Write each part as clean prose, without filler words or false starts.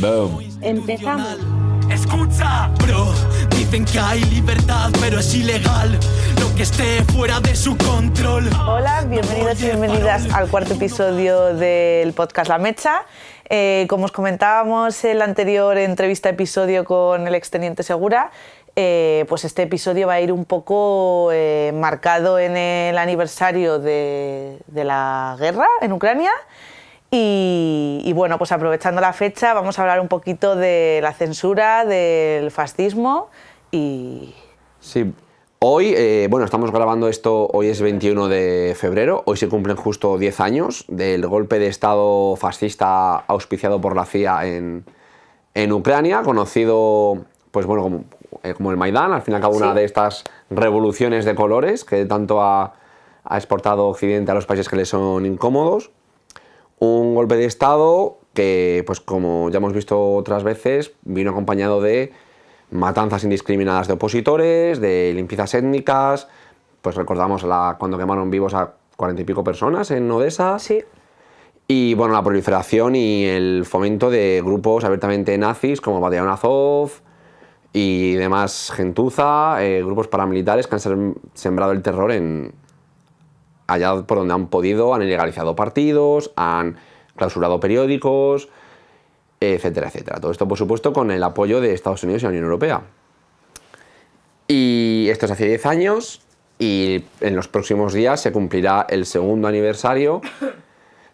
Boom. Empezamos. Escucha, bro, dicen que hay libertad, pero es ilegal lo que esté fuera de su control. Hola, bienvenidos y bienvenidas al cuarto episodio del podcast La Mecha. Como os comentábamos en la anterior episodio con el exteniente Segura, pues este episodio va a ir un poco marcado en el aniversario de la guerra en Ucrania. Y bueno, pues aprovechando la fecha vamos a hablar un poquito de la censura, del fascismo y... Sí, hoy, estamos grabando esto, hoy es 21 de febrero, hoy se cumplen justo 10 años del golpe de estado fascista auspiciado por la CIA en Ucrania, conocido pues bueno, como el Maidán, al fin y al cabo una de estas revoluciones de colores que tanto ha exportado Occidente a los países que le son incómodos. Un golpe de Estado que, pues como ya hemos visto otras veces, vino acompañado de matanzas indiscriminadas de opositores, de limpiezas étnicas, pues recordamos cuando quemaron vivos a 40 y pico personas en Odessa. Sí. Y bueno, la proliferación y el fomento de grupos abiertamente nazis como Batallón Azov y demás gentuza, grupos paramilitares que han sembrado el terror allá por donde han podido, han ilegalizado partidos, han clausurado periódicos, etcétera, etcétera. Todo esto, por supuesto, con el apoyo de Estados Unidos y la Unión Europea. Y esto es hace 10 años y en los próximos días se cumplirá el segundo aniversario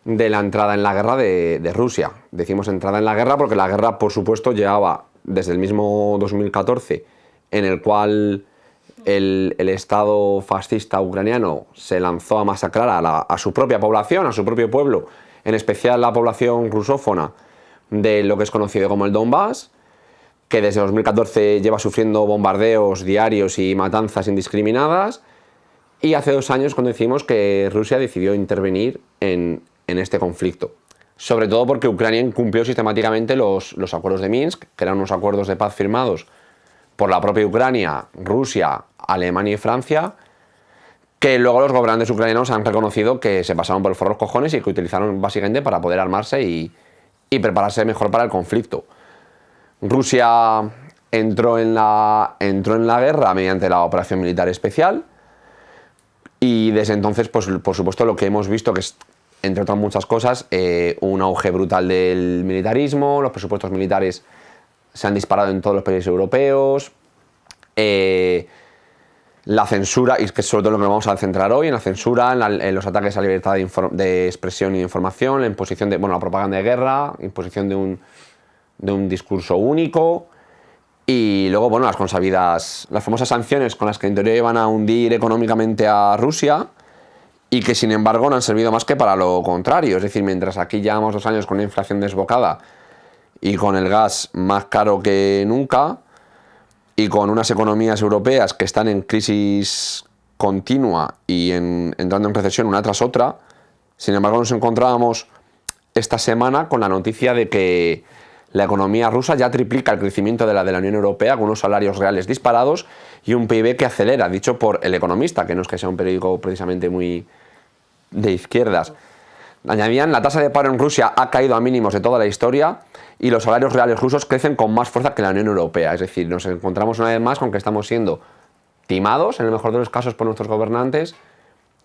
de la entrada en la guerra de Rusia. Decimos entrada en la guerra porque la guerra, por supuesto, llevaba desde el mismo 2014, en el cual el Estado fascista ucraniano se lanzó a masacrar a su propia población, a su propio pueblo, en especial la población rusófona de lo que es conocido como el Donbass, que desde 2014 lleva sufriendo bombardeos diarios y matanzas indiscriminadas, y hace 2 años cuando decimos que Rusia decidió intervenir en este conflicto. Sobre todo porque Ucrania incumplió sistemáticamente los acuerdos de Minsk, que eran unos acuerdos de paz firmados por la propia Ucrania, Rusia, Alemania y Francia, que luego los gobernantes ucranianos han reconocido que se pasaron por el forro de los cojones y que utilizaron básicamente para poder armarse y prepararse mejor para el conflicto. Rusia entró en la guerra mediante la operación militar especial y desde entonces, pues, por supuesto, lo que hemos visto que es, entre otras muchas cosas, un auge brutal del militarismo, los presupuestos militares se han disparado en todos los países europeos, la censura, y que es sobre todo lo que nos vamos a centrar hoy, en la censura, en los ataques a la libertad de expresión y de información, la imposición de la propaganda de guerra, imposición de un discurso único, y luego, bueno, las consabidas, las famosas sanciones con las que en teoría iban a hundir económicamente a Rusia, y que sin embargo no han servido más que para lo contrario. Es decir, mientras aquí llevamos 2 años con una inflación desbocada y con el gas más caro que nunca, y con unas economías europeas que están en crisis continua y entrando en recesión una tras otra, sin embargo nos encontrábamos esta semana con la noticia de que la economía rusa ya triplica el crecimiento de la Unión Europea, con unos salarios reales disparados y un PIB que acelera, dicho por El Economista, que no es que sea un periódico precisamente muy de izquierdas. Añadían, la tasa de paro en Rusia ha caído a mínimos de toda la historia y los salarios reales rusos crecen con más fuerza que la Unión Europea. Es decir, nos encontramos una vez más con que estamos siendo timados, en el mejor de los casos, por nuestros gobernantes,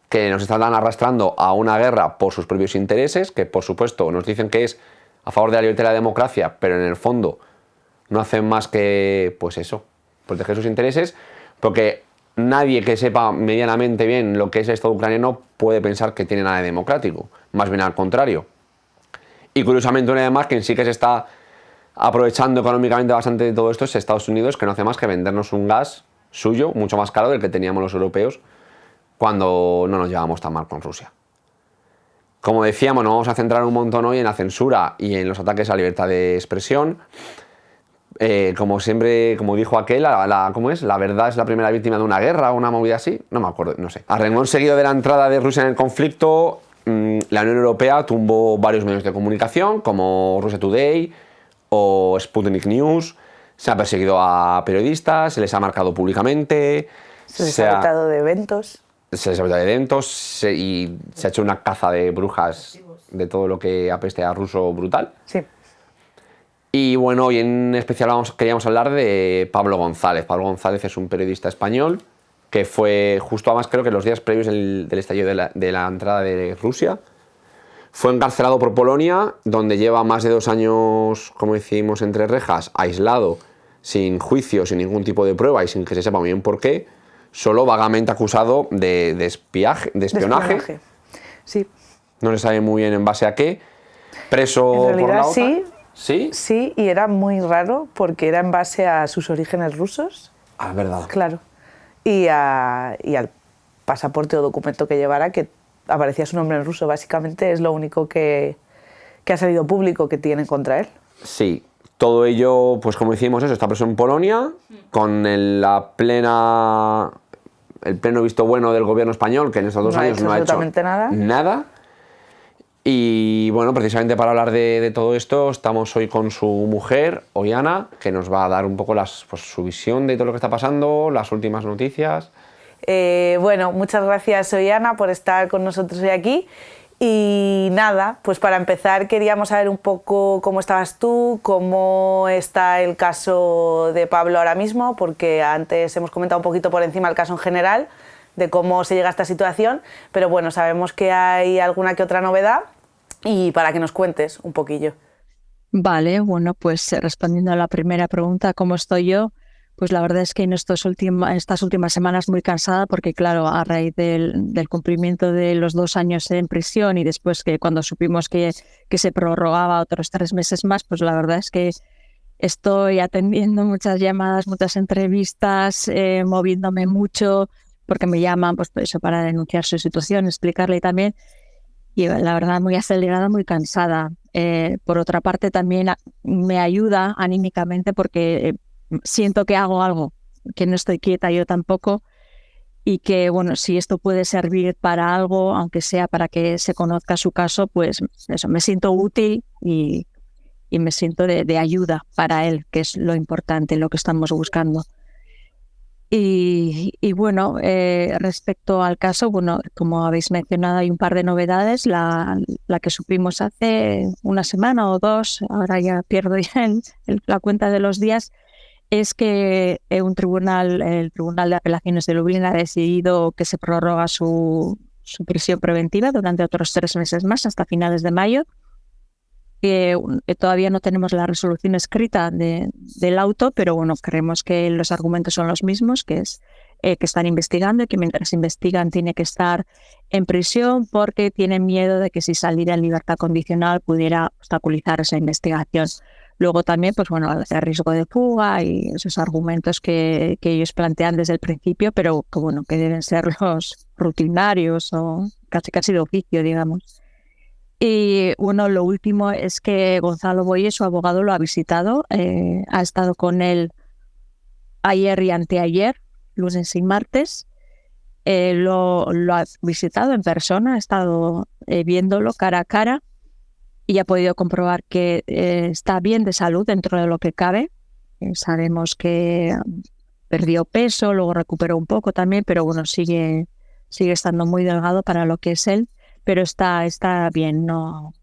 que nos están arrastrando a una guerra por sus propios intereses, que por supuesto nos dicen que es a favor de la libertad y la democracia, pero en el fondo no hacen más que, pues eso, proteger sus intereses, porque nadie que sepa medianamente bien lo que es el Estado ucraniano puede pensar que tiene nada de democrático, más bien al contrario. Y curiosamente, una vez más, quien sí que se está aprovechando económicamente bastante de todo esto es Estados Unidos, que no hace más que vendernos un gas suyo, mucho más caro del que teníamos los europeos cuando no nos llevábamos tan mal con Rusia. Como decíamos, nos vamos a centrar un montón hoy en la censura y en los ataques a la libertad de expresión. Como siempre, como dijo aquel, ¿cómo es? La verdad es la primera víctima de una guerra o una movida así. No me acuerdo, no sé. A renglón seguido de la entrada de Rusia en el conflicto, la Unión Europea tumbó varios medios de comunicación, como Russia Today o Sputnik News. Se ha perseguido a periodistas, se les ha marcado públicamente. Se les ha vetado de eventos. Se les ha vetado de eventos y se ha hecho una caza de brujas de todo lo que apeste a ruso brutal. Sí. Y bueno, hoy en especial queríamos hablar de Pablo González. Pablo González es un periodista español que fue justo, además creo que los días previos del estallido de la entrada de Rusia. Fue encarcelado por Polonia, donde lleva más de 2 años, como decimos, entre rejas, aislado, sin juicio, sin ningún tipo de prueba y sin que se sepa muy bien por qué, solo vagamente acusado de espionaje. Sí. No se sabe muy bien en base a qué. Preso En realidad, por la OTAN. sí. ¿Sí? Sí, y era muy raro porque era en base a sus orígenes rusos. Ah, es verdad. Claro. Y al pasaporte o documento que llevara, que aparecía su nombre en ruso. Básicamente es lo único que ha salido público que tienen contra él. Sí. Todo ello, pues como decimos, está preso en Polonia, con el pleno visto bueno del gobierno español, que en estos 2 años no ha hecho absolutamente nada. Y bueno, precisamente para hablar de todo esto, estamos hoy con su mujer, Oiana, que nos va a dar un poco su visión de todo lo que está pasando, las últimas noticias. Bueno, muchas gracias, Oiana, por estar con nosotros hoy aquí. Y nada, pues para empezar queríamos saber un poco cómo estabas tú, cómo está el caso de Pablo ahora mismo, porque antes hemos comentado un poquito por encima el caso en general, de cómo se llega a esta situación, pero bueno, sabemos que hay alguna que otra novedad y para que nos cuentes un poquillo. Vale, bueno, pues respondiendo a la primera pregunta, ¿cómo estoy yo? Pues la verdad es que en estas últimas semanas muy cansada porque, claro, a raíz del cumplimiento de los 2 años en prisión y después que cuando supimos que se prorrogaba otros 3 meses más, pues la verdad es que estoy atendiendo muchas llamadas, muchas entrevistas, moviéndome mucho porque me llaman pues eso, para denunciar su situación, explicarle también. Y la verdad muy acelerada, muy cansada. Por otra parte también me ayuda anímicamente porque siento que hago algo, que no estoy quieta yo tampoco y que, bueno, si esto puede servir para algo, aunque sea para que se conozca su caso, pues eso, me siento útil y me siento de ayuda para él, que es lo importante, lo que estamos buscando. Y bueno, respecto al caso, bueno, como habéis mencionado, hay un par de novedades. La que supimos hace 1 semana o 2, ahora ya pierdo ya la cuenta de los días, es que el Tribunal de Apelaciones de Lublin ha decidido que se prorroga su prisión preventiva durante otros 3 meses más, hasta finales de mayo. Todavía no tenemos la resolución escrita del auto, pero bueno, creemos que los argumentos son los mismos, que es que están investigando y que mientras investigan tiene que estar en prisión porque tienen miedo de que si saliera en libertad condicional pudiera obstaculizar esa investigación. Luego también, pues bueno, el riesgo de fuga y esos argumentos que ellos plantean desde el principio, pero que bueno, que deben ser los rutinarios o casi de oficio, digamos. Y bueno, lo último es que Gonzalo Boye, su abogado, lo ha visitado, ha estado con él ayer y anteayer, lunes y martes. Lo ha visitado en persona, ha estado viéndolo cara a cara y ha podido comprobar que está bien de salud dentro de lo que cabe. Sabemos que perdió peso, luego recuperó un poco también, pero bueno, sigue estando muy delgado para lo que es él, pero está bien, no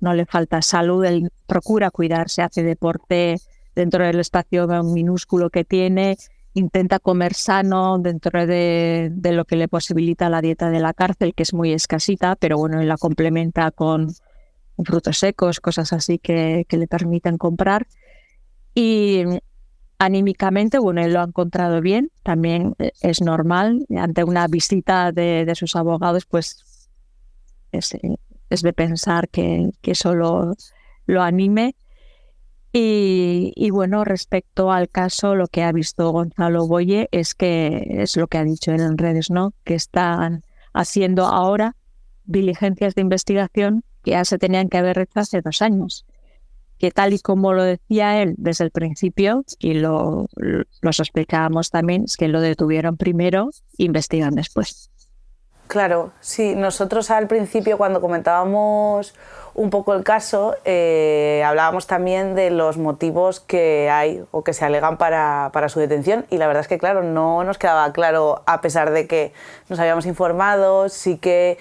le falta salud, él procura cuidarse, hace deporte dentro del espacio minúsculo que tiene, intenta comer sano dentro de lo que le posibilita la dieta de la cárcel, que es muy escasita, pero bueno, él la complementa con frutos secos, cosas así que le permiten comprar. Y anímicamente, bueno, él lo ha encontrado bien, también es normal, ante una visita de sus abogados, pues es de pensar que eso lo anime. Y bueno, respecto al caso, lo que ha visto Gonzalo Boye es que es lo que ha dicho él en redes, ¿no? Que están haciendo ahora diligencias de investigación que ya se tenían que haber hecho hace 2 años. Que tal y como lo decía él desde el principio, y lo sospechábamos también, es que lo detuvieron primero e investigan después. Claro, sí, nosotros al principio cuando comentábamos un poco el caso hablábamos también de los motivos que hay o que se alegan para su detención y la verdad es que claro, no nos quedaba claro a pesar de que nos habíamos informado, sí que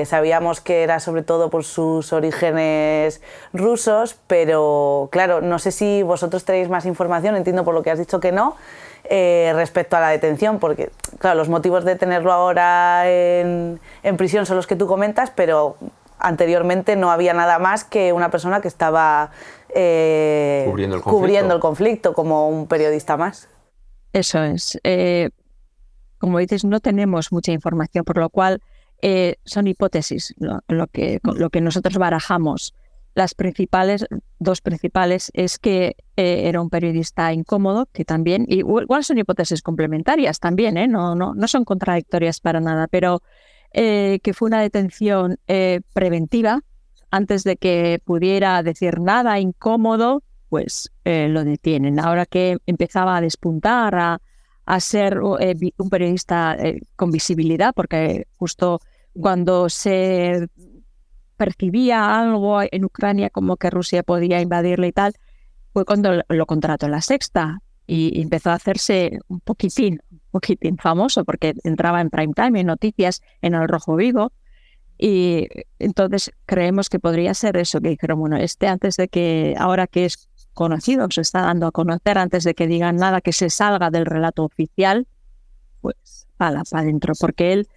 sabíamos que era sobre todo por sus orígenes rusos, pero claro, no sé si vosotros tenéis más información, entiendo por lo que has dicho que no, respecto a la detención, porque claro, los motivos de tenerlo ahora en prisión son los que tú comentas, pero anteriormente no había nada más que una persona que estaba cubriendo el conflicto como un periodista más. Eso es. Como dices, no tenemos mucha información, por lo cual son hipótesis lo que nosotros barajamos. Las dos principales es que era un periodista incómodo, que también, igual son hipótesis complementarias también, no son contradictorias para nada, pero que fue una detención preventiva. Antes de que pudiera decir nada incómodo, pues lo detienen. Ahora que empezaba a despuntar, a ser un periodista con visibilidad, porque justo cuando se percibía algo en Ucrania como que Rusia podía invadirle y tal, fue cuando lo contrató en La Sexta y empezó a hacerse un poquitín famoso, porque entraba en prime time, en noticias, en El Rojo Vivo. Y entonces creemos que podría ser eso, que dijeron, bueno, ahora que es conocido, se está dando a conocer, antes de que digan nada, que se salga del relato oficial, pues para adentro, porque él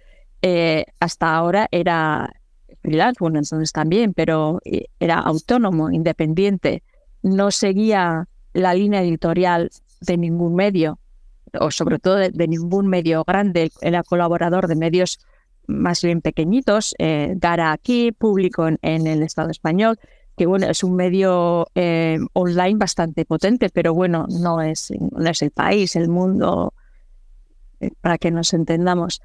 hasta ahora era freelance, bueno, entonces también, pero era autónomo, independiente, no seguía la línea editorial de ningún medio, o sobre todo de ningún medio grande, era colaborador de medios más bien pequeñitos, Gara aquí, Público en el Estado español, que bueno, es un medio online bastante potente, pero bueno, no es el país, el mundo, para que nos entendamos.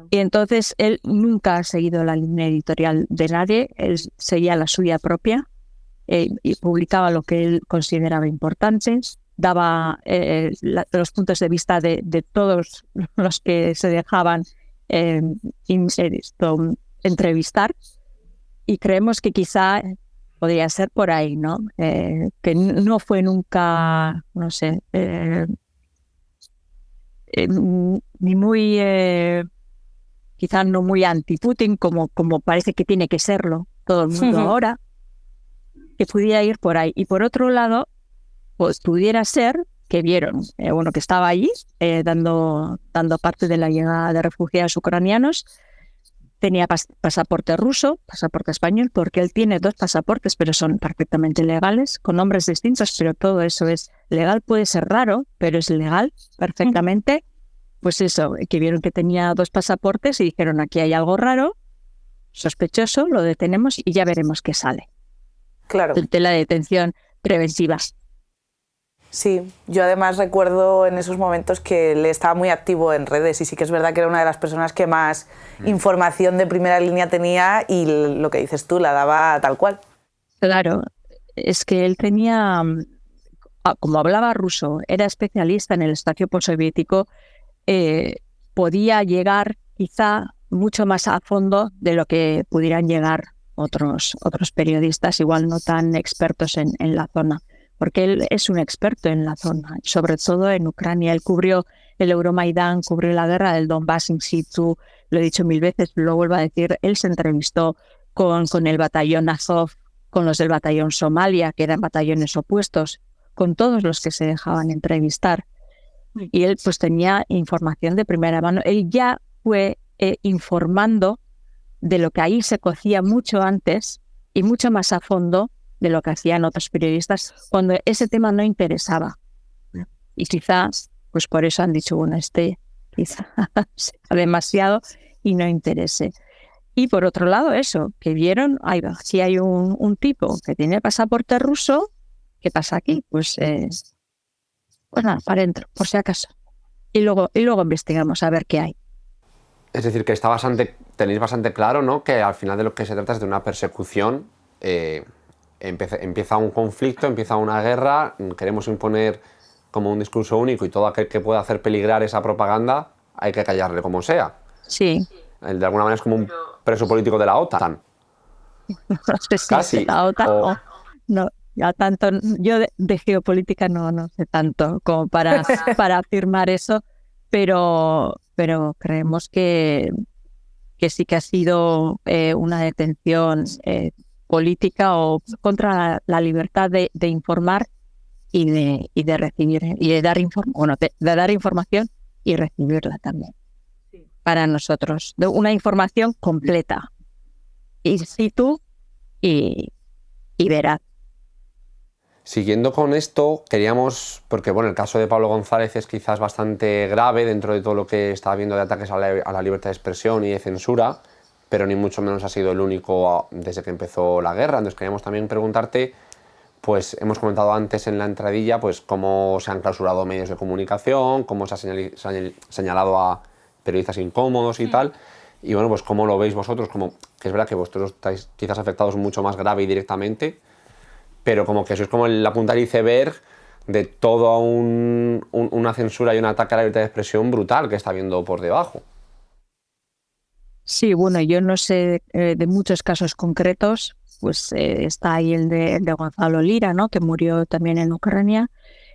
Y entonces él nunca ha seguido la línea editorial de nadie, él seguía la suya propia y publicaba lo que él consideraba importante, daba los puntos de vista de todos los que se dejaban entrevistar, y creemos que quizá podría ser por ahí, ¿no? Que no fue nunca, no sé, ni muy, quizá no muy anti-Putin como parece que tiene que serlo todo el mundo ahora, que pudiera ir por ahí. Y por otro lado, pues pudiera ser que vieron, que estaba allí dando parte de la llegada de refugiados ucranianos, tenía pasaporte ruso, pasaporte español, porque él tiene 2 pasaportes, pero son perfectamente legales, con nombres distintos, pero todo eso es legal. Puede ser raro, pero es legal perfectamente. Pues eso, que vieron que tenía 2 pasaportes y dijeron, aquí hay algo raro, sospechoso, lo detenemos y ya veremos qué sale. Claro. De la detención preventiva. Sí, yo además recuerdo en esos momentos que él estaba muy activo en redes y sí que es verdad que era una de las personas que más información de primera línea tenía y lo que dices tú, la daba tal cual. Claro, es que él tenía, como hablaba ruso, era especialista en el espacio postsoviético, podía llegar quizá mucho más a fondo de lo que pudieran llegar otros periodistas, igual no tan expertos en la zona. Porque él es un experto en la zona, sobre todo en Ucrania. Él cubrió el Euromaidán, cubrió la guerra del Donbass in situ, lo he dicho 1000 veces, lo vuelvo a decir, él se entrevistó con el batallón Azov, con los del batallón Somalia, que eran batallones opuestos, con todos los que se dejaban entrevistar. Y él pues tenía información de primera mano. Él ya fue informando de lo que ahí se cocía mucho antes y mucho más a fondo de lo que hacían otros periodistas cuando ese tema no interesaba. Y quizás, pues por eso han dicho, bueno, quizás sea demasiado y no interese. Y por otro lado, eso, que vieron, si hay un tipo que tiene pasaporte ruso, ¿qué pasa aquí? Pues nada, para adentro, por si acaso. Y luego investigamos a ver qué hay. Es decir, que tenéis bastante claro, ¿no?, que al final de lo que se trata es de una persecución. Empieza un conflicto, empieza una guerra, queremos imponer como un discurso único y todo aquel que pueda hacer peligrar esa propaganda hay que callarle como sea. Sí. De alguna manera es como un preso político de la OTAN. No sé si Casi. Es la OTAN no, ya tanto, yo de geopolítica no sé tanto como para afirmar eso, pero creemos que que sí que ha sido una detención política o contra la libertad de informar y de recibir y de dar de dar información y recibirla también. Sí. Para nosotros, de una información completa, in situ y veraz. Siguiendo con esto, queríamos, porque bueno, el caso de Pablo González es quizás bastante grave dentro de todo lo que está habiendo de ataques a la libertad de expresión y de censura, pero ni mucho menos ha sido el único desde que empezó la guerra. Entonces queríamos también preguntarte, pues hemos comentado antes en la entradilla, pues cómo se han clausurado medios de comunicación, cómo se ha señalado a periodistas incómodos y tal, y bueno, pues cómo lo veis vosotros, como que es verdad que vosotros estáis quizás afectados mucho más grave y directamente, pero como que eso es como la punta del iceberg de toda una censura y un ataque a la libertad de expresión brutal que está habiendo por debajo. Sí, bueno, yo no sé de muchos casos concretos, pues está ahí el de Gonzalo Lira, ¿no?, que murió también en Ucrania.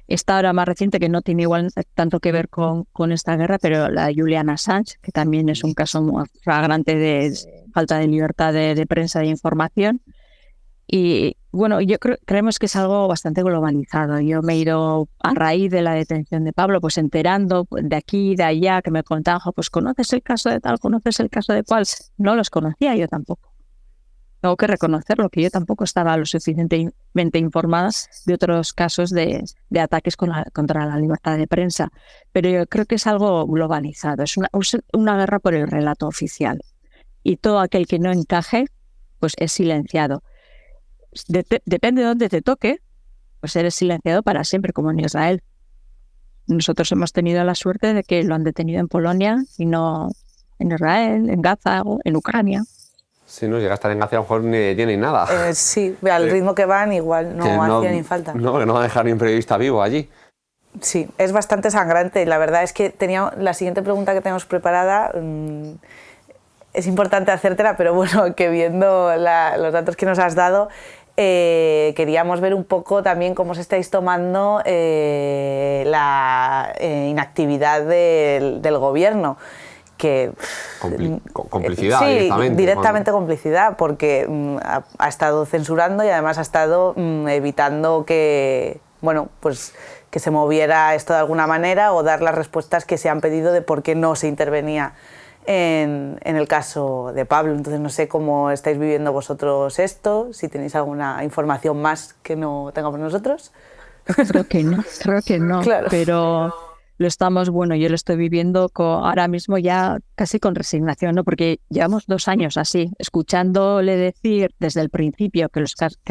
Está ahora más reciente, que no tiene igual tanto que ver con esta guerra, pero la de Julian Assange, que también es un caso muy flagrante de falta de libertad de prensa e información. Y bueno, creemos que es algo bastante globalizado. Yo me he ido a raíz de la detención de Pablo, pues enterando de aquí, de allá, que me contaban, pues ¿conoces el caso de tal? ¿Conoces el caso de cual? No los conocía yo tampoco. Tengo que reconocerlo, que yo tampoco estaba lo suficientemente informada de otros casos de ataques contra la libertad de prensa. Pero yo creo que es algo globalizado, es una guerra por el relato oficial. Y todo aquel que no encaje, pues es silenciado. Depende de dónde te toque, pues eres silenciado para siempre, como en Israel. Nosotros hemos tenido la suerte de que lo han detenido en Polonia y no en Israel, en Gaza o en Ucrania. Si no llega a estar en Gaza, a lo mejor ni tiene nada. Sí, al ritmo que van igual no hacía ni falta. No, que no va a dejar ni un periodista vivo allí. Sí, es bastante sangrante. La verdad es que tenía la siguiente pregunta que tenemos preparada. Es importante hacértela, pero bueno, que viendo los datos que nos has dado, queríamos ver un poco también cómo se estáis tomando la inactividad del gobierno. Que complicidad, sí, directamente complicidad, porque ha estado censurando y además ha estado evitando que, bueno, pues que se moviera esto de alguna manera o dar las respuestas que se han pedido de por qué no se intervenía en el caso de Pablo. Entonces no sé cómo estáis viviendo vosotros esto, si tenéis alguna información más que no tengamos nosotros. Creo que no, claro. Pero lo estamos, yo lo estoy viviendo ahora mismo ya casi con resignación, ¿no? Porque llevamos 2 años así, escuchándole decir desde el principio que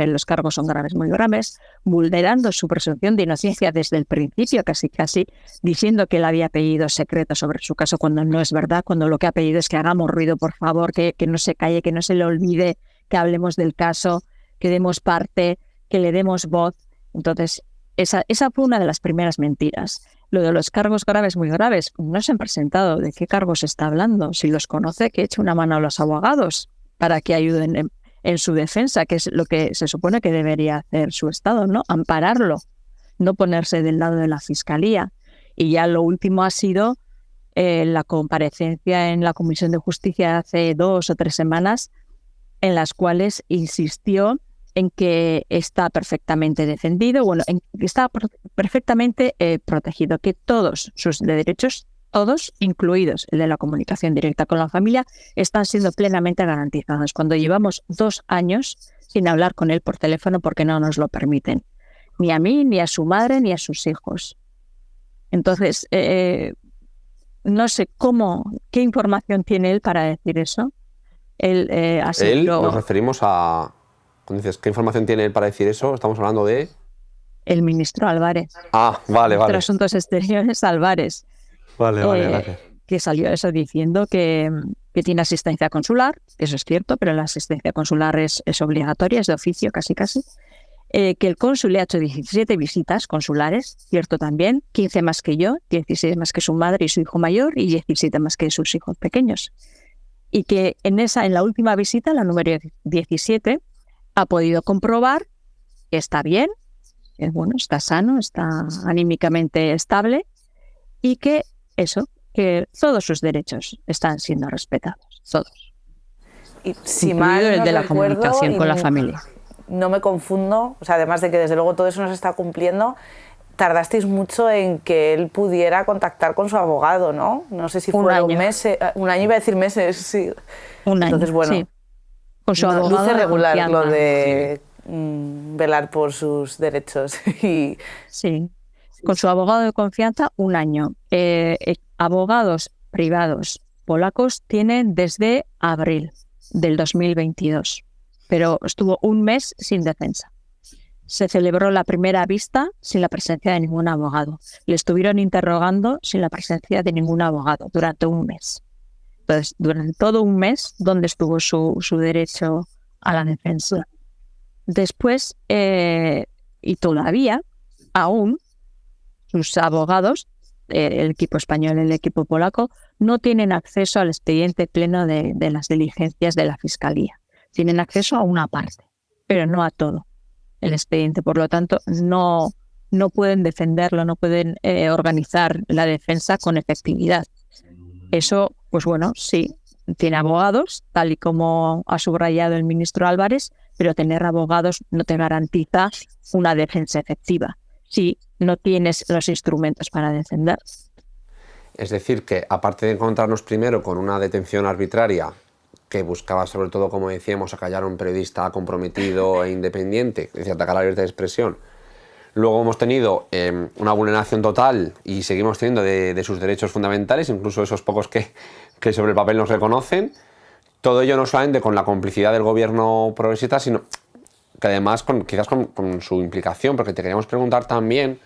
los cargos son graves, muy graves, vulnerando su presunción de inocencia desde el principio, casi diciendo que él había pedido secreto sobre su caso cuando no es verdad, cuando lo que ha pedido es que hagamos ruido, por favor, que no se calle, que no se le olvide, que hablemos del caso, que demos parte, que le demos voz. Entonces, esa fue una de las primeras mentiras. Lo de los cargos graves, muy graves, no se han presentado. ¿De qué cargos está hablando? Si los conoce, que eche una mano a los abogados para que ayuden en su defensa, que es lo que se supone que debería hacer su Estado, ¿no? Ampararlo, no ponerse del lado de la Fiscalía. Y ya lo último ha sido la comparecencia en la Comisión de Justicia hace 2 o 3 semanas, en las cuales insistió en que está perfectamente defendido, que está perfectamente protegido, que todos sus derechos, todos, incluidos el de la comunicación directa con la familia, están siendo plenamente garantizados. Cuando llevamos 2 años sin hablar con él por teléfono porque no nos lo permiten, ni a mí, ni a su madre, ni a sus hijos. Entonces, no sé qué información tiene él para decir eso. Nos referimos a... Cuando dices, ¿qué información tiene él para decir eso? Estamos hablando de... El ministro Álvarez. Ah, vale. De Asuntos Exteriores, Álvarez. Vale, gracias. Que salió eso diciendo que tiene asistencia consular, eso es cierto, pero la asistencia consular es obligatoria, es de oficio casi. Que el cónsul le ha hecho 17 visitas consulares, cierto también, 15 más que yo, 16 más que su madre y su hijo mayor y 17 más que sus hijos pequeños. Y que en la última visita, la número 17, ha podido comprobar que está bien, está sano, está anímicamente estable y que todos sus derechos están siendo respetados. todos. Y si Incluido mal el no de la recuerdo, comunicación con la familia. No me confundo, o sea, además de que desde luego todo eso no se está cumpliendo, tardasteis mucho en que él pudiera contactar con su abogado, ¿no? No sé si fueron meses, un año, iba a decir meses, sí. Un año, entonces, bueno, sí. Con su abogado luce de regular confianza. lo de velar por sus derechos. Y Sí, con su abogado de confianza, un año. Abogados privados polacos tienen desde abril del 2022, pero estuvo un mes sin defensa. Se celebró la primera vista sin la presencia de ningún abogado. Le estuvieron interrogando sin la presencia de ningún abogado durante un mes. Entonces, durante todo un mes, ¿dónde estuvo su derecho a la defensa? Después, y todavía, aún, sus abogados, el equipo español y el equipo polaco, no tienen acceso al expediente pleno de las diligencias de la Fiscalía. Tienen acceso a una parte, pero no a todo el expediente. Por lo tanto, no pueden defenderlo, no pueden organizar la defensa con efectividad. Eso, pues bueno, sí, tiene abogados, tal y como ha subrayado el ministro Álvarez, pero tener abogados no te garantiza una defensa efectiva si no tienes los instrumentos para defender. Es decir, que aparte de encontrarnos primero con una detención arbitraria que buscaba sobre todo, como decíamos, acallar a un periodista comprometido e independiente, es decir, atacar la libertad de expresión, luego hemos tenido una vulneración total y seguimos teniendo de sus derechos fundamentales, incluso esos pocos que sobre el papel nos reconocen. Todo ello no solamente con la complicidad del gobierno progresista, sino que además quizás con su implicación, porque te queríamos preguntar también,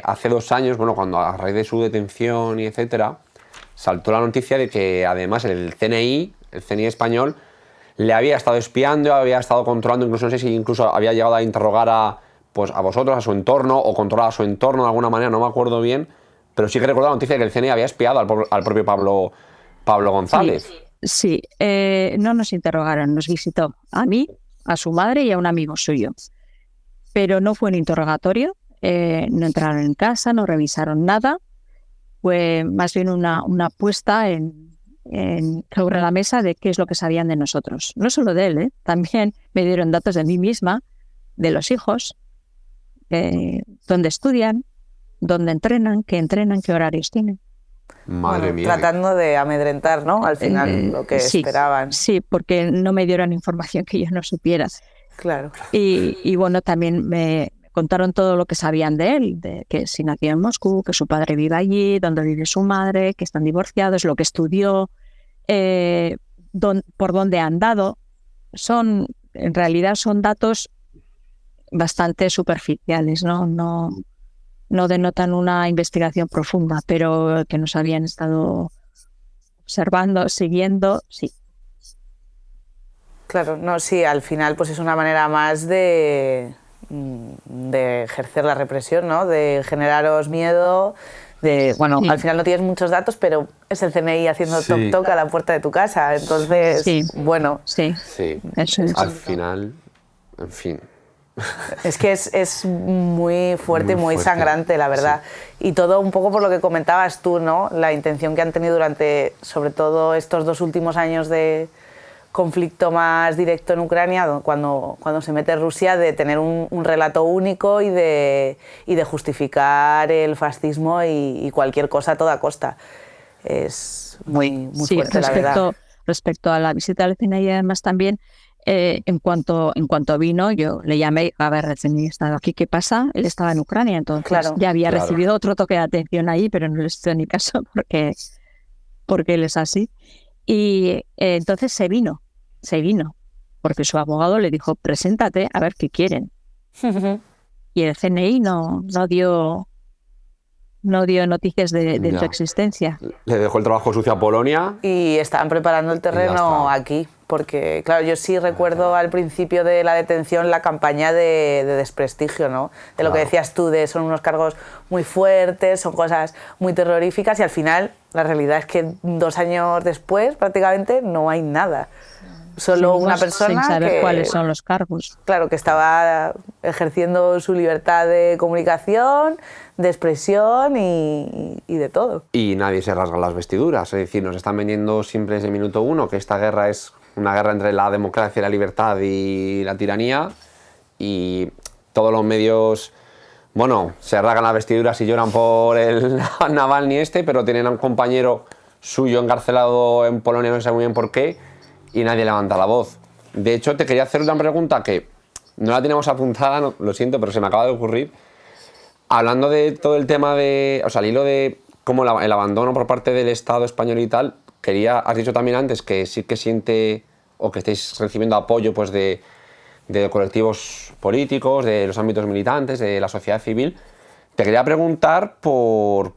hace 2 años, bueno, cuando a raíz de su detención y etcétera, saltó la noticia de que además el CNI español, le había estado espiando, había estado controlando, incluso no sé si incluso había llegado a interrogar a vosotros, a su entorno, o controlar a su entorno de alguna manera, no me acuerdo bien, pero sí que recuerdo la noticia de que el CNI había espiado al propio Pablo González. Sí, no nos interrogaron, nos visitó a mí, a su madre y a un amigo suyo, pero no fue un interrogatorio, no entraron en casa, no revisaron nada, fue más bien una puesta sobre la mesa de qué es lo que sabían de nosotros. No solo de él, también me dieron datos de mí misma, de los hijos, dónde estudian, dónde entrenan, qué horarios tienen. Madre mía. Tratando de amedrentar, ¿no? Al final, lo que sí, esperaban. Sí, porque no me dieron información que yo no supiera. Claro. Y bueno, también me contaron todo lo que sabían de él, de que si nació en Moscú, que su padre vive allí, dónde vive su madre, que están divorciados, lo que estudió, por dónde han dado. En realidad son datos bastante superficiales, no denotan una investigación profunda, pero que nos habían estado observando, siguiendo, sí. Claro, no, sí, al final pues es una manera más de ejercer la represión, ¿no? De generaros miedo, bueno, al final no tienes muchos datos, pero es el CNI haciendo toc-toc a la puerta de tu casa, entonces, bueno. Sí, eso es. Al final, en fin. Es que es muy fuerte, muy sangrante, la verdad. Sí. Y todo un poco por lo que comentabas tú, ¿no? La intención que han tenido durante, sobre todo, estos 2 últimos años de conflicto más directo en Ucrania, cuando se mete Rusia, de tener un relato único y de justificar el fascismo y cualquier cosa a toda costa. Es muy fuerte, la verdad. Respecto a la visita al CNI, y además también, en cuanto vino, yo le llamé, a ver, el CNI estaba aquí, ¿qué pasa? Él estaba en Ucrania, entonces ya había recibido otro toque de atención ahí, pero no le hizo ni caso porque él es así. Y entonces se vino, porque su abogado le dijo, preséntate a ver qué quieren. Y el CNI no dio noticias de su existencia. Le dejó el trabajo sucio a Polonia. Y estaban preparando el terreno aquí, porque claro, yo sí recuerdo al principio de la detención la campaña de desprestigio, ¿no? De lo que decías tú, son unos cargos muy fuertes, son cosas muy terroríficas, y al final la realidad es que 2 años después prácticamente no hay nada. solo Seguimos una persona sin saber que, cuáles son los cargos. claro, que estaba ejerciendo su libertad de comunicación, de expresión y de todo. Y nadie se rasga las vestiduras, es decir, nos están vendiendo siempre desde el minuto uno que esta guerra es una guerra entre la democracia y la libertad y la tiranía, y todos los medios, bueno, se rasgan las vestiduras y lloran por el Navalny pero tienen a un compañero suyo encarcelado en Polonia, no sé muy bien por qué, y nadie levanta la voz. De hecho, te quería hacer una pregunta que no la teníamos apuntada, no, lo siento, pero se me acaba de ocurrir. Hablando de todo el tema de, o sea, al hilo de cómo el abandono por parte del Estado español y tal, has dicho también antes que sí que siente o que estáis recibiendo apoyo pues de colectivos políticos, de los ámbitos militantes, de la sociedad civil. Te quería preguntar por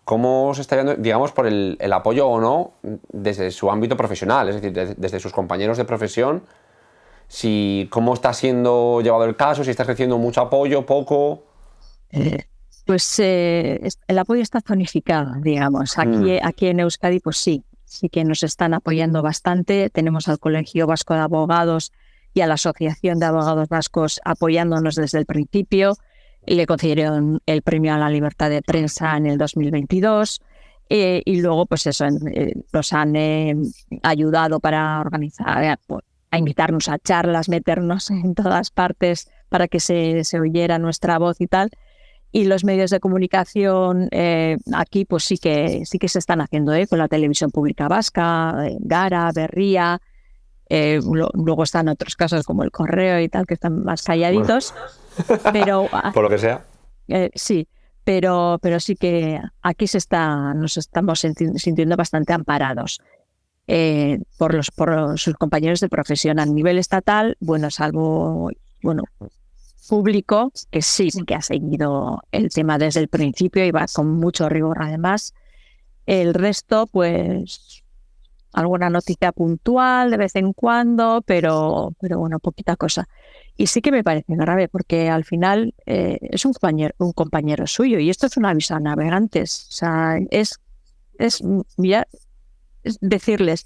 cómo se está viendo, digamos, por el apoyo o no desde su ámbito profesional, es decir, desde sus compañeros de profesión, cómo está siendo llevado el caso, si estás recibiendo mucho apoyo, poco. Pues el apoyo está zonificado, digamos. Aquí en Euskadi, pues sí que nos están apoyando bastante. Tenemos al Colegio Vasco de Abogados y a la Asociación de Abogados Vascos apoyándonos desde el principio. Le concedieron el premio a la libertad de prensa en el 2022 y luego, pues eso, nos han ayudado para organizar, a invitarnos a charlas, meternos en todas partes para que se oyera nuestra voz y tal. Y los medios de comunicación aquí pues sí que se están haciendo con la televisión pública vasca, Gara, Berria, luego están otros casos como el Correo y tal que están más calladitos, pero por lo que sea. Sí, pero sí que aquí nos estamos sintiendo bastante amparados por sus compañeros de profesión a nivel estatal, salvo público, que sí que ha seguido el tema desde el principio y va con mucho rigor además. El resto, pues, alguna noticia puntual de vez en cuando, pero poquita cosa. Y sí que me parece grave porque al final es un compañero suyo y esto es un aviso a navegantes. O sea, es decirles,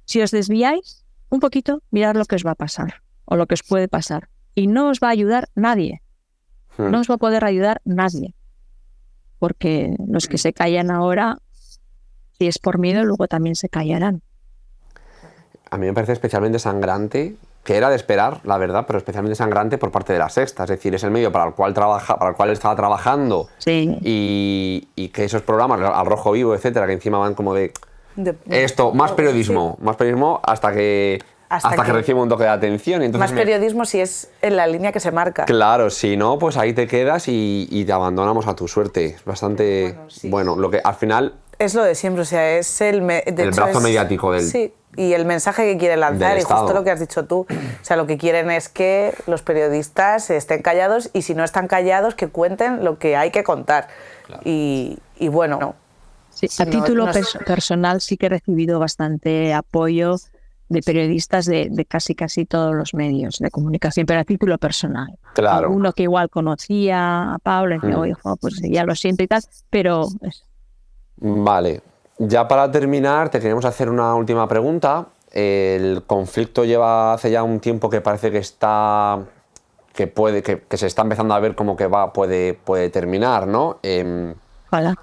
si os desviáis un poquito, mirad lo que os va a pasar o lo que os puede pasar. Y no os va a ayudar nadie. No os va a poder ayudar nadie. Porque los que se callan ahora, si es por miedo, luego también se callarán. A mí me parece especialmente sangrante, que era de esperar, la verdad, pero especialmente sangrante por parte de La Sexta. Es decir, es el medio para el cual estaba trabajando. Sí. Y que esos programas, Al Rojo Vivo, etcétera, que encima van como de esto, más periodismo hasta que recibe un toque de atención. Y entonces más periodismo si es en la línea que se marca. Claro, si no, pues ahí te quedas y te abandonamos a tu suerte. Es bastante bueno, lo que al final es lo de siempre, o sea, es el brazo mediático del. Sí, y el mensaje que quieren lanzar, y justo lo que has dicho tú. O sea, lo que quieren es que los periodistas estén callados y si no están callados, que cuenten lo que hay que contar. Claro. Y bueno. Sí, a título personal sí que he recibido bastante apoyo de periodistas de casi todos los medios de comunicación, pero a título personal. Claro. Uno que igual conocía a Pablo y decía, oye, pues ya lo siento y tal, pero... Vale. Ya para terminar, te queremos hacer una última pregunta. El conflicto lleva hace ya un tiempo que parece que se está empezando a ver como que puede terminar, ¿no?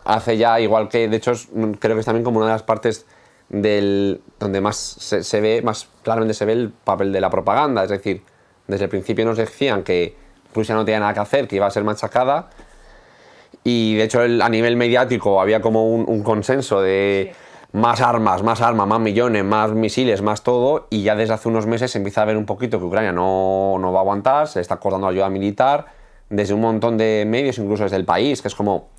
Hace ya, igual que, de hecho, creo que es también como una de las partes donde más se ve, más claramente se ve el papel de la propaganda. Es decir, desde el principio nos decían que Rusia no tenía nada que hacer, que iba a ser machacada. Y de hecho a nivel mediático había como un consenso de más armas, más millones, más misiles, más todo, y ya desde hace unos meses se empieza a ver un poquito que Ucrania no va a aguantar, se está cortando ayuda militar desde un montón de medios, incluso desde El País, que es como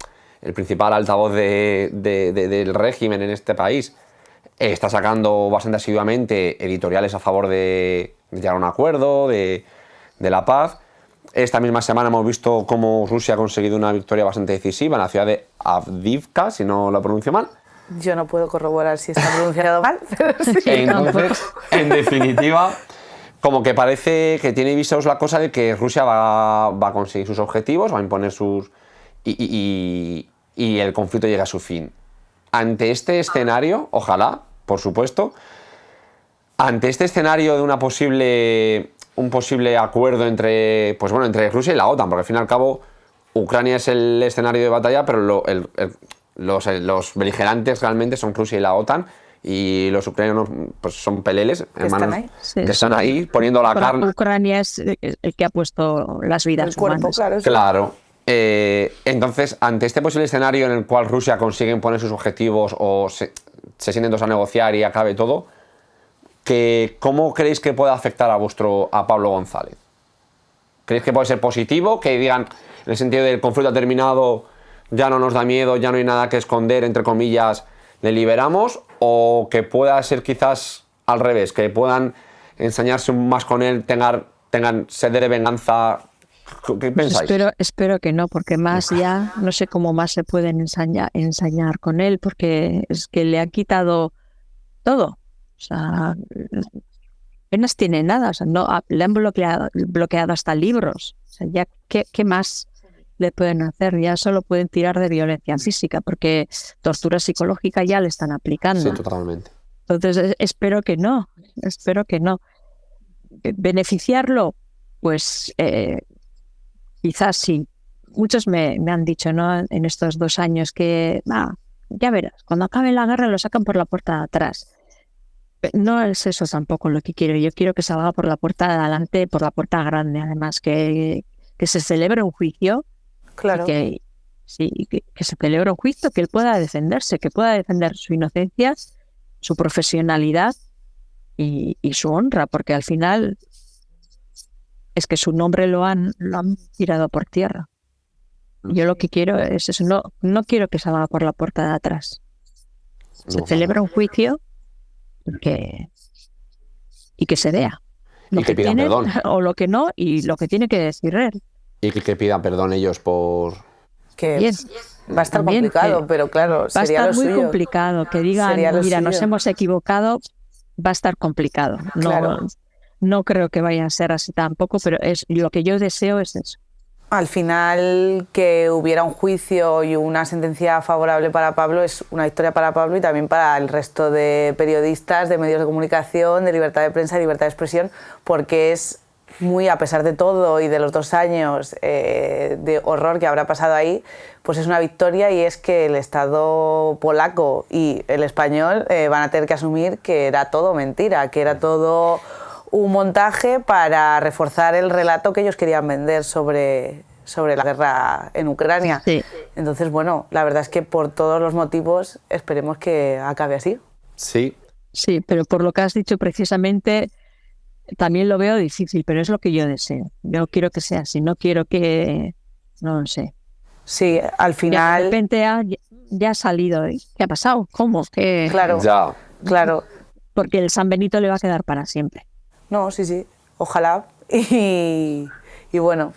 el principal altavoz del régimen en este país, está sacando bastante asiduamente editoriales a favor de llegar a un acuerdo, de la paz. Esta misma semana hemos visto cómo Rusia ha conseguido una victoria bastante decisiva en la ciudad de Avdiivka, si no lo pronuncio mal. Yo no puedo corroborar si está pronunciado mal, pero sí. Entonces, en definitiva, como que parece que tiene visos la cosa de que Rusia va a conseguir sus objetivos, va a imponer sus... y el conflicto llega a su fin. Ante este escenario, ojalá, por supuesto, ante este escenario de un posible acuerdo entre Rusia y la OTAN, porque al fin y al cabo Ucrania es el escenario de batalla, pero los beligerantes realmente son Rusia y la OTAN, y los ucranianos pues son peleles, hermanos, que están ahí poniendo la carne. Ucrania es el que ha puesto las vidas el cuerpo, humanas. Claro. Entonces, ante este posible escenario en el cual Rusia consigue imponer sus objetivos o se sienten todos a negociar y acabe todo, ¿cómo creéis que puede afectar a Pablo González? ¿Creéis que puede ser positivo? Que digan, en el sentido del conflicto ha terminado, ya no nos da miedo, ya no hay nada que esconder, entre comillas, le liberamos, o que pueda ser quizás al revés, que puedan ensañarse más con él, tengan sed de venganza. ¿Qué pensáis? Espero que no, porque más ya no sé cómo más se pueden ensañar con él, porque es que le ha quitado todo. O sea, apenas tiene nada, o sea, no, le han bloqueado hasta libros. O sea, ya ¿qué más le pueden hacer? Ya solo pueden tirar de violencia física, porque tortura psicológica ya le están aplicando. Sí, totalmente. Entonces espero que no. Beneficiarlo, pues quizás sí. Muchos me han dicho, ¿no?, en estos 2 años que, ya verás, cuando acabe la guerra lo sacan por la puerta de atrás. No es eso tampoco lo que quiero. Yo quiero que salga por la puerta de adelante, por la puerta grande, además, que se celebre un juicio. Claro. Que se celebre un juicio, que él pueda defenderse, que pueda defender su inocencia, su profesionalidad y su honra, porque al final es que su nombre lo han tirado por tierra. Yo lo que quiero es eso, no quiero que salga por la puerta de atrás. Se celebra un juicio y que se vea lo y que pidan tiene, perdón. O lo que no, y lo que tiene que decir él. Y que pidan perdón ellos por... Que Bien. va a estar También, complicado, pero claro, va a sería estar lo muy suyo. complicado. Que digan, Sería lo mira, nos suyo. hemos equivocado, va a estar complicado. Claro. No creo que vaya a ser así tampoco, pero lo que yo deseo es eso. Al final, que hubiera un juicio y una sentencia favorable para Pablo es una victoria para Pablo y también para el resto de periodistas, de medios de comunicación, de libertad de prensa y libertad de expresión, porque es muy, a pesar de todo y de los 2 años de horror que habrá pasado ahí, pues es una victoria, y es que el Estado polaco y el español van a tener que asumir que era todo mentira, que era todo un montaje para reforzar el relato que ellos querían vender sobre la guerra en Ucrania. Sí. Entonces, bueno, la verdad es que por todos los motivos esperemos que acabe así. Sí. Sí, pero por lo que has dicho precisamente, también lo veo difícil, pero es lo que yo deseo. Yo quiero que sea así, no quiero que... No lo sé. Sí, al Ya final... de repente ya ha salido. ¿Qué ha pasado? ¿Cómo? ¿Qué? Claro, Ya. claro. Porque el San Benito le va a quedar para siempre. No, sí, ojalá. Y bueno,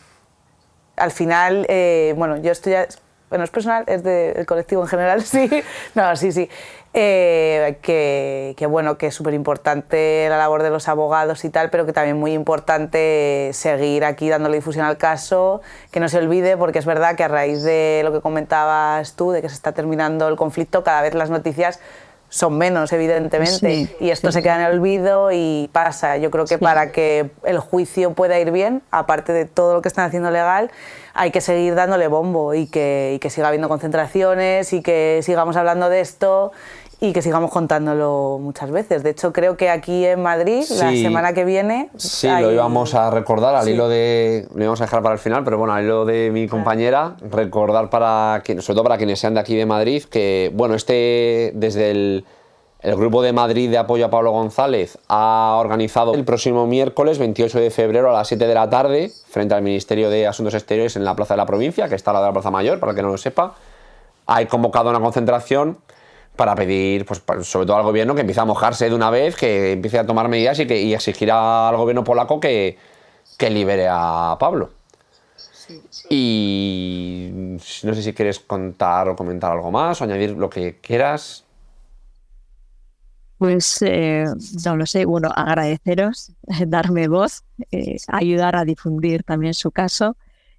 al final, bueno, yo esto ya, bueno, es personal, es del colectivo en general, sí. No, sí. Que bueno, que es súper importante la labor de los abogados y tal, pero que también muy importante seguir aquí dándole difusión al caso, que no se olvide, porque es verdad que a raíz de lo que comentabas tú, de que se está terminando el conflicto, cada vez las noticias son menos, evidentemente, Sí, y esto se queda en el olvido y pasa. Yo creo que para que el juicio pueda ir bien, aparte de todo lo que están haciendo legal, hay que seguir dándole bombo y que siga habiendo concentraciones y que sigamos hablando de esto y que sigamos contándolo muchas veces. De hecho, creo que aquí en Madrid, la semana que viene... Sí, lo íbamos a recordar al hilo de... Lo íbamos a dejar para el final, pero bueno, al hilo de mi compañera, recordar sobre todo para quienes sean de aquí de Madrid, que bueno, desde el Grupo de Madrid de Apoyo a Pablo González ha organizado el próximo miércoles 28 de febrero a las 7 de la tarde, frente al Ministerio de Asuntos Exteriores en la Plaza de la Provincia, que está al lado de la Plaza Mayor, para el que no lo sepa. Hay convocado una concentración para pedir, pues, sobre todo al gobierno, que empiece a mojarse de una vez, que empiece a tomar medidas y exigir al gobierno polaco que libere a Pablo. Sí. Y no sé si quieres contar o comentar algo más o añadir lo que quieras. Pues no lo sé, bueno, agradeceros, darme voz, ayudar a difundir también su caso,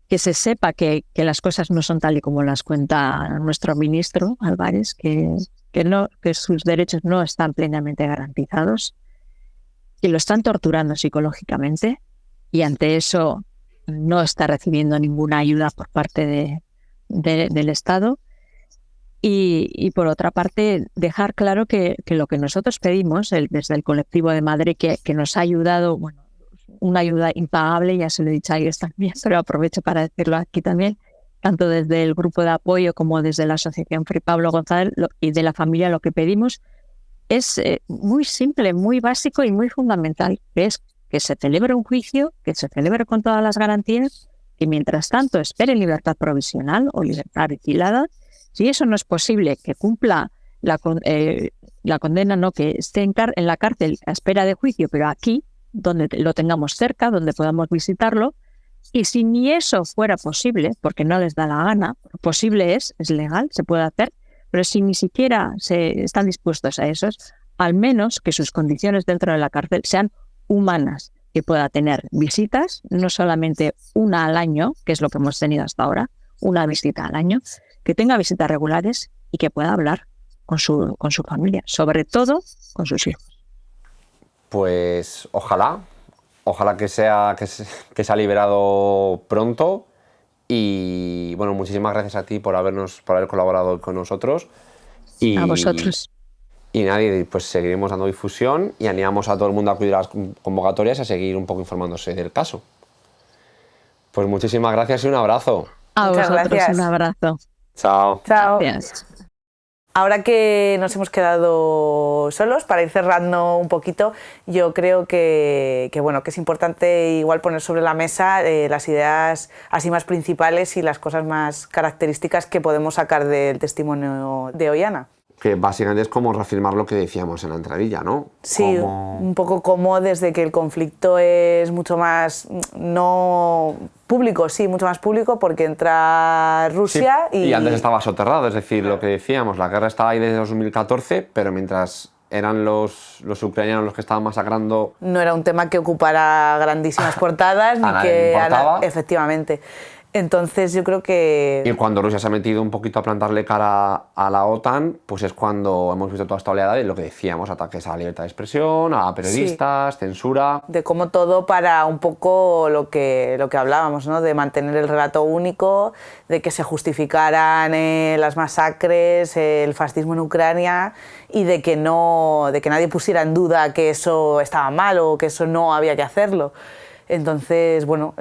que se sepa que las cosas no son tal y como las cuenta nuestro ministro Álvarez, que sus derechos no están plenamente garantizados, y lo están torturando psicológicamente, y ante eso no está recibiendo ninguna ayuda por parte del Estado. Y por otra parte, dejar claro que lo que nosotros pedimos desde el colectivo de Madre, que nos ha ayudado, bueno, una ayuda impagable, ya se lo he dicho a ellos también, pero aprovecho para decirlo aquí también, tanto desde el grupo de apoyo como desde la Asociación Free Pablo González y de la familia, lo que pedimos es muy simple, muy básico y muy fundamental, que es que se celebre un juicio, que se celebre con todas las garantías, y mientras tanto espere libertad provisional o libertad vigilada. Si eso no es posible, que cumpla la condena, no, que esté en la cárcel a espera de juicio, pero aquí, donde lo tengamos cerca, donde podamos visitarlo. Y si ni eso fuera posible, porque no les da la gana, posible es legal, se puede hacer, pero si ni siquiera están dispuestos a eso, al menos que sus condiciones dentro de la cárcel sean humanas, que pueda tener visitas, no solamente una al año, que es lo que hemos tenido hasta ahora, una visita al año, que tenga visitas regulares y que pueda hablar con su familia, sobre todo con sus hijos. Pues ojalá que se ha liberado pronto, y bueno, muchísimas gracias a ti por haber colaborado con nosotros. Y, a vosotros. Y nadie, pues seguiremos dando difusión y animamos a todo el mundo a acudir a las convocatorias y a seguir un poco informándose del caso. Pues muchísimas gracias y un abrazo. A Muchas vosotros gracias. un abrazo. Chao. Chao. Gracias. Ahora que nos hemos quedado solos, para ir cerrando un poquito, yo creo que es importante igual poner sobre la mesa las ideas así más principales y las cosas más características que podemos sacar del testimonio de Oihana. Que básicamente es como reafirmar lo que decíamos en la entradilla, ¿no? Sí, un poco como desde que el conflicto es mucho más, no público, sí, mucho más público, porque entra Rusia y antes estaba soterrado, es decir, lo que decíamos, la guerra estaba ahí desde 2014, pero mientras eran los ucranianos los que estaban masacrando... No era un tema que ocupara grandísimas portadas, ni que... Efectivamente. Entonces yo creo que... Y cuando Rusia se ha metido un poquito a plantarle cara a la OTAN, pues es cuando hemos visto toda esta oleada de lo que decíamos, ataques a la libertad de expresión, a periodistas, censura... De cómo todo para un poco lo que hablábamos, ¿no? De mantener el relato único, de que se justificaran las masacres, el fascismo en Ucrania, y de que nadie pusiera en duda que eso estaba mal o que eso no había que hacerlo. Entonces, bueno,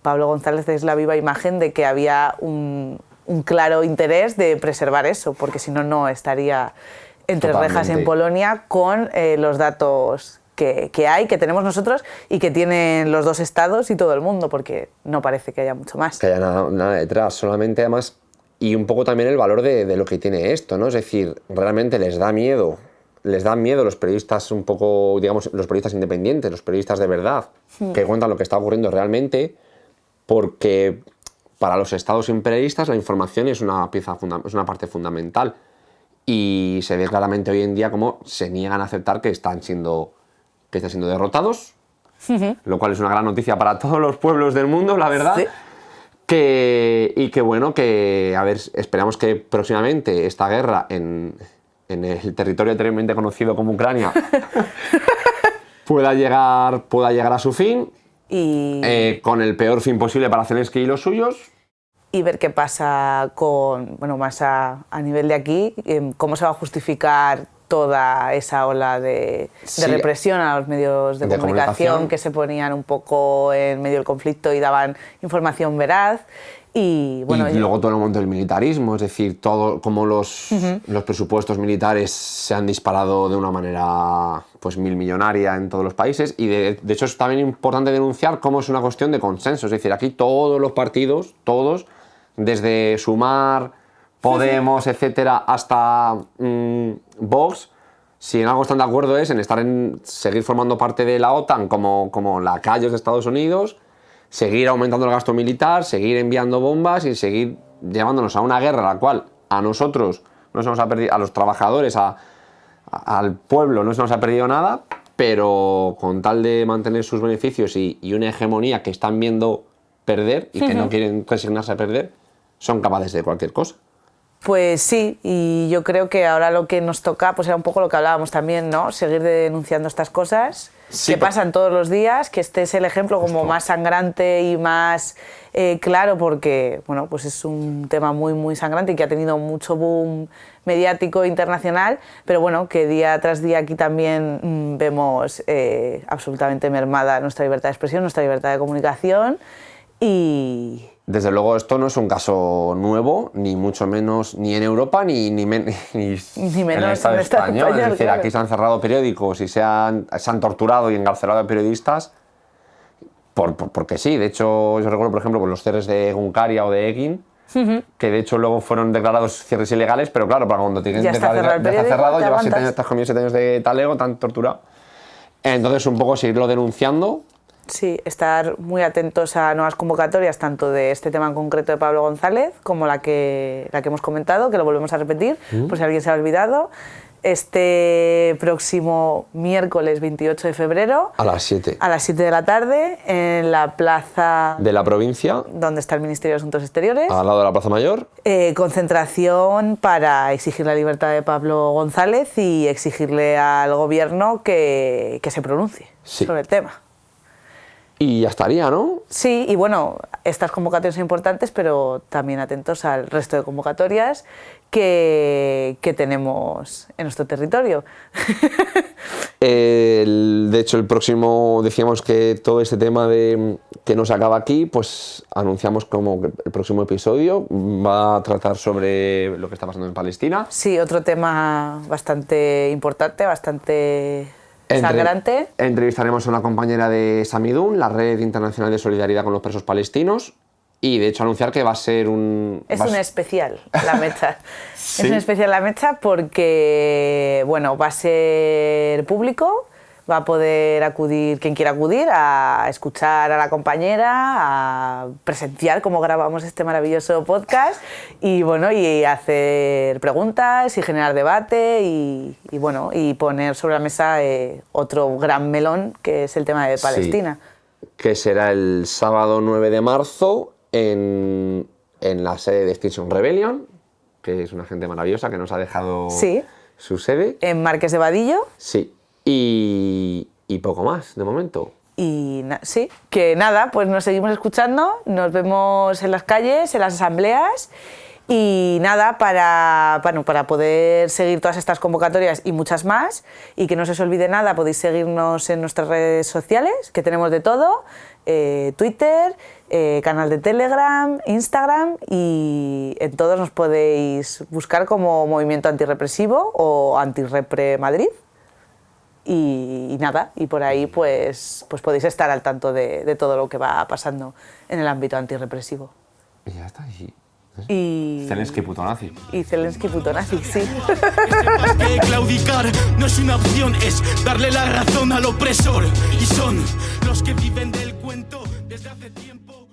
Pablo González es la viva imagen de que había un claro interés de preservar eso, porque si no, no estaría entre rejas en Polonia con los datos que hay, que tenemos nosotros y que tienen los dos estados y todo el mundo, porque no parece que haya mucho más. Que haya nada detrás, solamente además, y un poco también el valor de lo que tiene esto, ¿no? Es decir, realmente les da miedo los periodistas un poco, digamos, los periodistas independientes, los periodistas de verdad, que cuentan lo que está ocurriendo realmente, porque para los estados imperialistas la información es una parte fundamental, y se ve claramente hoy en día cómo se niegan a aceptar que están siendo derrotados, lo cual es una gran noticia para todos los pueblos del mundo, la verdad. Sí. A ver, esperamos que próximamente esta guerra en el territorio anteriormente conocido como Ucrania pueda llegar a su fin, y con el peor fin posible para Zelensky y los suyos. Y ver qué pasa más a nivel de aquí, cómo se va a justificar toda esa ola de represión a los medios de comunicación que se ponían un poco en medio del conflicto y daban información veraz. Y luego todo el momento del militarismo, es decir, todo como los presupuestos militares se han disparado de una manera pues millonaria en todos los países, y de hecho es también importante denunciar cómo es una cuestión de consenso, es decir, aquí todos los partidos, todos, desde Sumar, Podemos, etcétera, hasta Vox, si en algo están de acuerdo es en seguir formando parte de la OTAN como lacayos de Estados Unidos, seguir aumentando el gasto militar, seguir enviando bombas y seguir llevándonos a una guerra a la cual a nosotros no se nos ha perdido, a los trabajadores, al pueblo no se nos ha perdido nada, pero con tal de mantener sus beneficios y una hegemonía que están viendo perder y que no quieren resignarse a perder, son capaces de cualquier cosa. Pues sí, y yo creo que ahora lo que nos toca pues era un poco lo que hablábamos también, ¿no? Seguir denunciando estas cosas. que pasan todos los días, que este es el ejemplo como más sangrante y más claro, porque bueno, pues es un tema muy, muy sangrante y que ha tenido mucho boom mediático internacional, pero bueno, que día tras día aquí también vemos absolutamente mermada nuestra libertad de expresión, nuestra libertad de comunicación y... Desde luego esto no es un caso nuevo, ni mucho menos ni en Europa ni menos en el Estado español. Es decir, claro. Aquí se han cerrado periódicos y se han torturado y encarcelado a periodistas porque sí. De hecho, yo recuerdo, por ejemplo, con los cierres de Egunkaria o de Egin, que de hecho luego fueron declarados cierres ilegales, pero claro, para cuando tienen cerrado, llevas 7 años, te has comido 7 años de talego, tan torturado. Entonces, un poco seguirlo denunciando. Sí, estar muy atentos a nuevas convocatorias, tanto de este tema en concreto de Pablo González, como la que hemos comentado, que lo volvemos a repetir, por si alguien se ha olvidado. Este próximo miércoles 28 de febrero. A las 7. A las 7 de la tarde, en la plaza... De la provincia. Donde está el Ministerio de Asuntos Exteriores. Al lado de la Plaza Mayor. Concentración para exigir la libertad de Pablo González y exigirle al gobierno que se pronuncie sobre el tema. Y ya estaría, ¿no? Sí, y bueno, estas convocatorias son importantes, pero también atentos al resto de convocatorias que tenemos en nuestro territorio. De hecho, el próximo, decíamos que todo este tema de que no se acaba aquí, pues anunciamos como que el próximo episodio va a tratar sobre lo que está pasando en Palestina. Sí, otro tema bastante importante, bastante... sangrante. Entrevistaremos a una compañera de Samidun, la Red Internacional de Solidaridad con los Presos Palestinos, y de hecho anunciar que va a ser un... Es un especial, La Mecha. ¿Sí? Es un especial La Mecha porque, bueno, va a ser público, va a poder acudir quien quiera acudir a escuchar a la compañera, a presenciar cómo grabamos este maravilloso podcast y bueno, y hacer preguntas y generar debate y bueno, y poner sobre la mesa otro gran melón que es el tema de Palestina. Sí, que será el sábado 9 de marzo en la sede de Extinction Rebellion, que es una gente maravillosa que nos ha dejado su sede. En Marqués de Vadillo. Sí. Y poco más, de momento. Y sí, que nada, pues nos seguimos escuchando, nos vemos en las calles, en las asambleas y nada, para poder seguir todas estas convocatorias y muchas más y que no se os olvide nada, podéis seguirnos en nuestras redes sociales, que tenemos de todo, Twitter, canal de Telegram, Instagram y en todos nos podéis buscar como Movimiento Antirrepresivo o Antirrepre Madrid. Y nada, y por ahí pues podéis estar al tanto de todo lo que va pasando en el ámbito antirrepresivo. Y ya está. Y Zelensky puto nazi. Y Zelensky puto nazi, sí. Que sepas que claudicar no es una opción, es darle la razón al opresor. Y son los que viven del cuento desde hace tiempo.